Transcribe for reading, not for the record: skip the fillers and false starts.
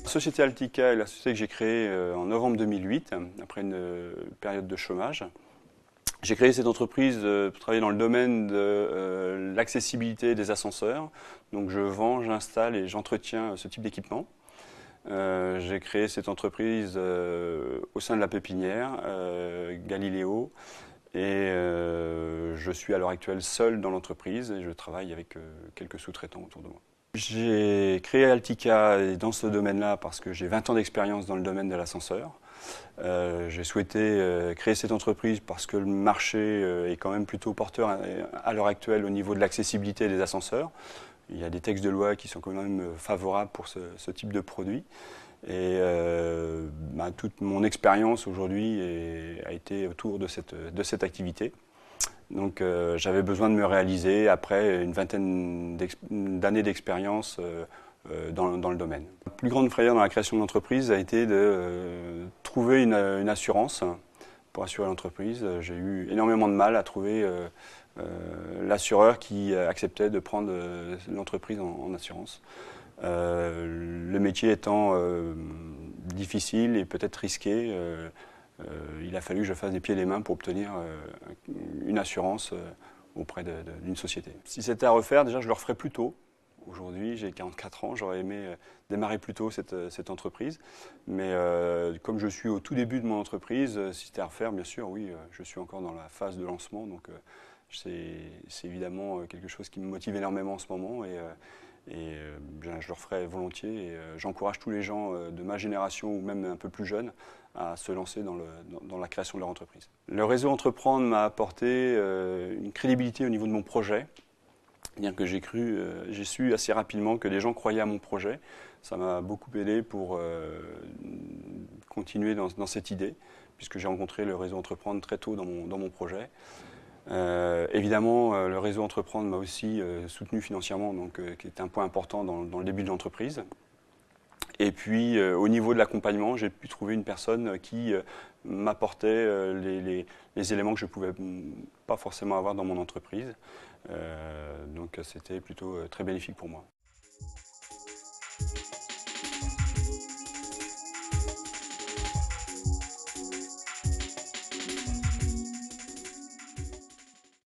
La société Altica est la société que j'ai créée en novembre 2008, après une période de chômage. J'ai créé cette entreprise pour travailler dans le domaine de l'accessibilité des ascenseurs. Donc je vends, j'installe et j'entretiens ce type d'équipement. J'ai créé cette entreprise au sein de la pépinière, Galiléo, et je suis à l'heure actuelle seul dans l'entreprise et je travaille avec quelques sous-traitants autour de moi. J'ai créé Altica dans ce domaine-là parce que j'ai 20 ans d'expérience dans le domaine de l'ascenseur. J'ai souhaité créer cette entreprise parce que le marché est quand même plutôt porteur à l'heure actuelle au niveau de l'accessibilité des ascenseurs. Il y a des textes de loi qui sont quand même favorables pour ce type de produit. Et toute mon expérience aujourd'hui a été autour de cette activité. Donc j'avais besoin de me réaliser après une vingtaine d'années d'expérience dans le domaine. La plus grande frayeur dans la création de l'entreprise a été de trouver une assurance pour assurer l'entreprise. J'ai eu énormément de mal à trouver l'assureur qui acceptait de prendre l'entreprise en assurance. Le métier étant difficile et peut-être risqué, il a fallu que je fasse des pieds et des mains pour obtenir une assurance auprès d'une société. Si c'était à refaire, déjà je le referais plus tôt. Aujourd'hui, j'ai 44 ans, j'aurais aimé démarrer plus tôt cette entreprise. Mais comme je suis au tout début de mon entreprise, si c'était à refaire, bien sûr, oui, je suis encore dans la phase de lancement. Donc c'est évidemment quelque chose qui me motive énormément en ce moment. Je le referai volontiers et j'encourage tous les gens de ma génération ou même un peu plus jeunes à se lancer dans la création de leur entreprise. Le réseau Entreprendre m'a apporté une crédibilité au niveau de mon projet. Bien que j'ai su assez rapidement que les gens croyaient à mon projet. Ça m'a beaucoup aidé pour continuer dans cette idée, puisque j'ai rencontré le réseau Entreprendre très tôt dans mon projet. Évidemment, le réseau Entreprendre m'a aussi soutenu financièrement, donc, qui est un point important dans le début de l'entreprise. Et puis, au niveau de l'accompagnement, j'ai pu trouver une personne qui m'apportait les éléments que je ne pouvais pas forcément avoir dans mon entreprise. Donc, c'était plutôt très bénéfique pour moi.